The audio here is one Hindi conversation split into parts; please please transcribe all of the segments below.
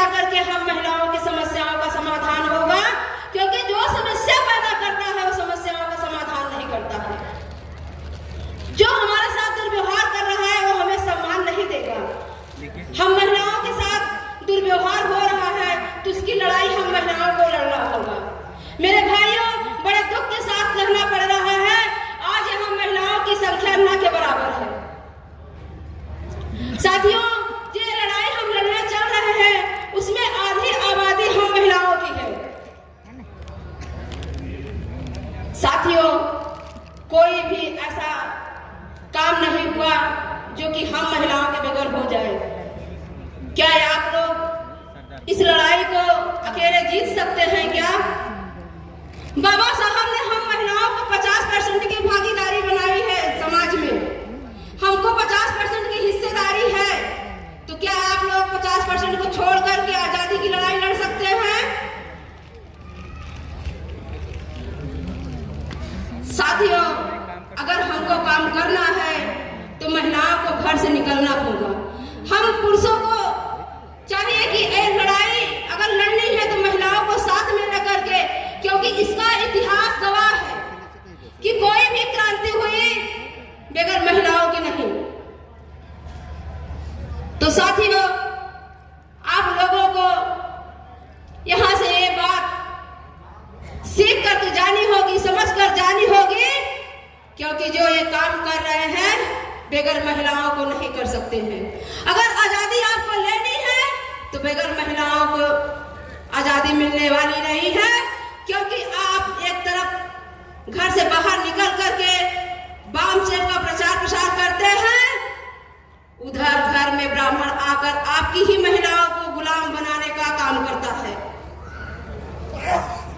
जाकर के हम महिलाओं की समस्याओं का समाधान होगा, क्योंकि जो समस्या पैदा करता है वो समस्याओं का समाधान नहीं करता है। जो हमारे साथ दुर्व्यवहार कर रहा है वो हमें सम्मान नहीं देगा। हम महिलाओं के साथ दुर्व्यवहार हो रहा है तो उसकी लड़ाई हम महिलाओं को लड़ना होगा। मेरे भाइयों, बड़े दुख के साथ कहना पड़ रहा है, आज यहाँ महिलाओं की संख्या न के बराबर है। साथियों, ये लड़ाई हम लड़ना चल रहे हैं उसमें आधी आबादी हम महिलाओं की है। साथियों, कोई भी ऐसा काम नहीं हुआ जो कि हम महिलाओं के बगैर हो जाए। क्या आप लोग इस लड़ाई को अकेले जीत सकते हैं क्या? बाबा साहब ने हम महिलाओं को 50% की भागीदारी बनाई है समाज में, हमको 50% की हिस्सेदारी है, तो क्या आप लोग 50% को छोड़ करके आजादी की लड़ाई लड़ सकते हैं? साथियों, अगर हमको काम करना है तो महिलाओं को घर से निकलना होगा। हम पुरुषों को चाहिए कि एक लड़ाई अगर लड़नी है तो महिलाओं को साथ में लेकर के, क्योंकि इसका इतिहास गवाह है कि कोई भी क्रांति हुई बगैर महिलाओं की नहीं। तो साथियों, आप लोगों को यहां से ये बात सीख कर तो जानी होगी, समझ कर जानी होगी, क्योंकि जो ये काम कर रहे हैं बगैर महिलाओं को नहीं कर सकते हैं। अगर आजादी आपको लेनी है तो बगैर महिलाओं को आजादी मिलने वाली नहीं है, क्योंकि आप एक तरफ घर से बाहर निकल करके वामचेव का प्रचार प्रसार करते हैं, उधर घर में ब्राह्मण आकर आपकी ही महिलाओं को गुलाम बनाने का काम करता है।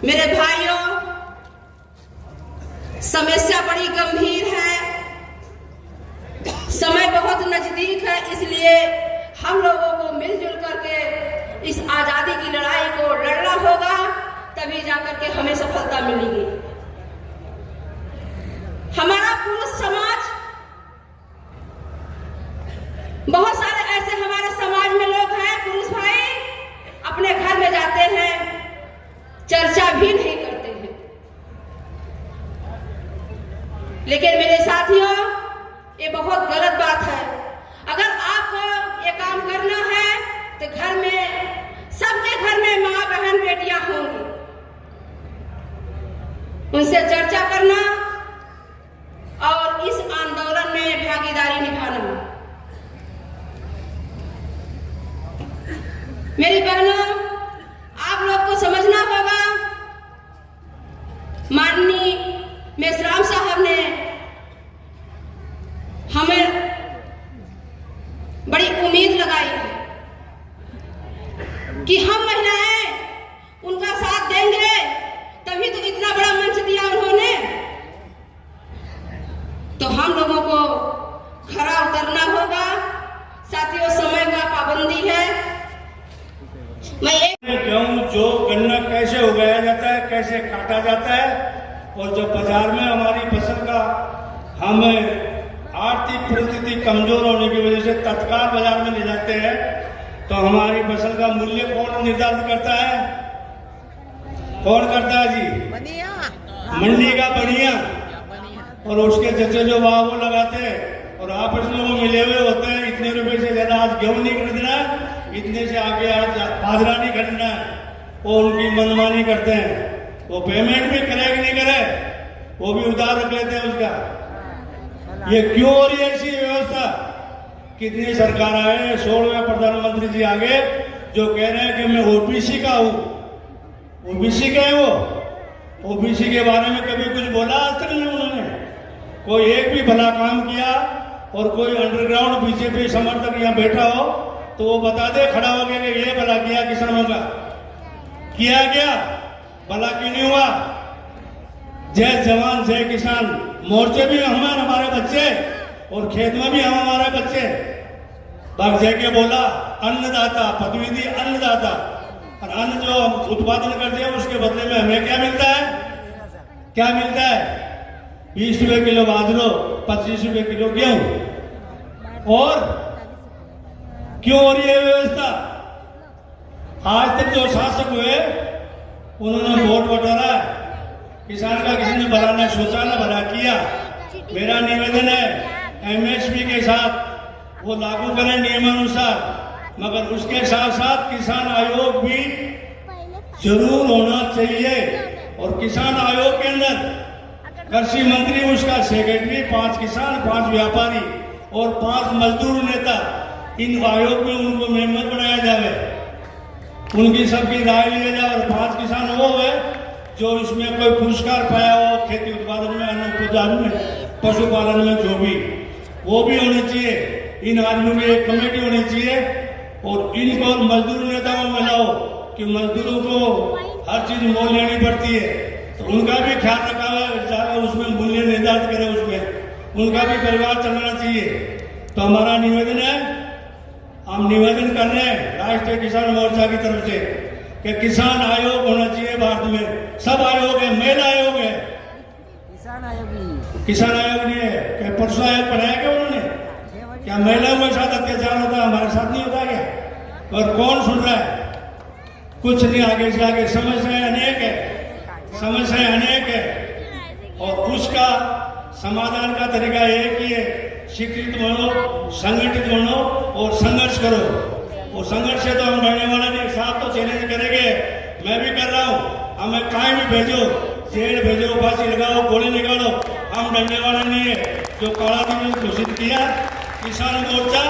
मेरे भाइयों, समस्या बड़ी गंभीर है, समय बहुत नजदीक है, इसलिए हम लोगों को मिलजुल करके इस आजादी की लड़ाई को लड़ना होगा, तभी जाकर के हमें सफलता मिलेगी। हमारा पुरुष समाज, बहुत सारे ऐसे हमारे समाज में लोग हैं, पुरुष भाई अपने घर में जाते हैं, चर्चा भी नहीं करते हैं। लेकिन मेरे साथियों, ये बहुत गलत बात है। अगर आपको ये काम करना है तो घर में, सबके घर में माँ बहन बेटियां होंगी, उनसे चर्चा करना और इस आंदोलन में भागीदारी निभाना। मेरी बहनों, आप लोग को समझना होगा, माननीय मेश्राम साहब ने हमें बड़ी उम्मीद लगाई है कि हम महिलाएं उनका साथ देंगे, तभी तो इतना बड़ा मंच दिया उन्होंने। तो हम लोगों को खरा उतरना होगा। साथियों, समय का पाबंदी है। मैं गेहूं जो गन्ना कैसे उगाया जाता है, कैसे काटा जाता है, और जब बाजार में हमारी फसल का हमें आर्थिक परिस्थिति कमजोर होने की वजह से तत्काल बाजार में ले जाते हैं, तो हमारी फसल का मूल्य कौन निर्धारित करता है? कौन करता है जी? मंडी का बढ़िया। और उसके जैसे जो भाव वो लगाते हैं और आपस में वो मिले हुए होते हैं। इतने रुपए से ज्यादा आज गेहूं नहीं खरीदना है, इतने से आगे आज बाजरा नहीं खरीदना है, वो उनकी मनमानी करते हैं। वो पेमेंट भी करे कि नहीं करे, वो भी उधार रख लेते हैं उसका। ये क्यों हो रही है ऐसी व्यवस्था? कितनी सरकार आए, 16वें प्रधानमंत्री जी आगे जो कह रहे हैं कि मैं ओबीसी का हूं। ओबीसी का है वो? ओबीसी के बारे में कभी कुछ बोला आज तक नहीं उन्होंने? कोई एक भी भला काम किया? और कोई अंडरग्राउंड बीजेपी समर्थक यहाँ बैठा हो तो वो बता दे खड़ा हो गया कि ये भला किया किसानों का? किया क्या? भला क्यों नहीं हुआ? जय जवान जय किसान मोर्चे भी हम हमारे बच्चे, और खेत में भी हम हमारे बच्चे। बाग जय के बोला अन्नदाता, पदवी दी अन्नदाता, और अन्न जो उत्पादन करते हैं उसके बदले में हमें क्या मिलता है? क्या मिलता है? 20 रुपए किलो बाजरो, 25 रुपए किलो गेहूं। और क्यों हो रही है व्यवस्था? आज तक जो शासक हुए उन्होंने वोट बटोरा है, किसान का किसी ने भला न सोचा न भला किया। मेरा निवेदन है एमएसपी के साथ वो लागू करें नियमानुसार, मगर उसके साथ साथ किसान आयोग भी जरूर होना चाहिए। और किसान आयोग के अंदर कृषि मंत्री, उसका सेक्रेटरी, 5 किसान, 5 व्यापारी और 5 मजदूर नेता, इन आयोग में उनको मेंबर बनाया जाए, उनकी सबकी राय लिया जाए। और 5 किसान वो है जो इसमें कोई पुरस्कार पाया हो खेती उत्पादन में, अन्न उत्पादन में, पशुपालन में, जो भी वो भी होने चाहिए। इन आदमियों की एक कमेटी होनी चाहिए और इनको मजदूर नेताओं में मिलाओ कि मजदूरों को हर चीज मोल लेनी पड़ती है, तो उनका भी ख्याल रखा जाए, उसमें मूल्य निर्धारित करें, उसमें उनका भी परिवार चलना चाहिए। तो हमारा निवेदन है, हम निवेदन कर रहे हैं राष्ट्रीय किसान मोर्चा की तरफ से कि किसान आयोग होना चाहिए भारत में। सब आयोग है, महिला आयोग है, किसान आयोग नहीं है। क्या परसों आयोग बनाया क्या उन्होंने? क्या महिलाओं के साथ अत्याचार होता है, हमारे साथ नहीं होता क्या? और कौन सुन रहा है? कुछ नहीं, आगे से आगे समस्याएं अनेक है, समस्याएं अनेक है और उसका समाधान का तरीका एक ही है, शिक्षित बनो, संगठित बनो और संघर्ष करो। और संघर्ष से तो हम डरने वाला नहीं, साथ तो चैलेंज करेंगे, मैं भी कर रहा हूँ। हमें कहीं भी भेजो, जेल भेजो, फांसी लगाओ, गोली निकालो, हम डरने वाला नहीं है। जो काला दिवस घोषित किया किसान मोर्चा,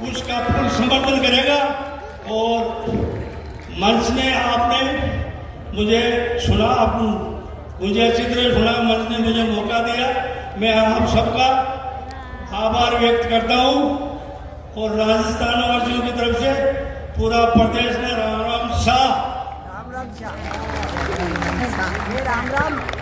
उसका पूर्ण समर्थन करेगा। और मंच ने आपने मुझे सुना, मुझे अच्छी तरह सुना, मंच ने मुझे मौका दिया, मैं आप सबका आभार व्यक्त करता हूँ। और राजस्थान वासियों की तरफ से पूरा प्रदेश में राम राम शाह। राम राम।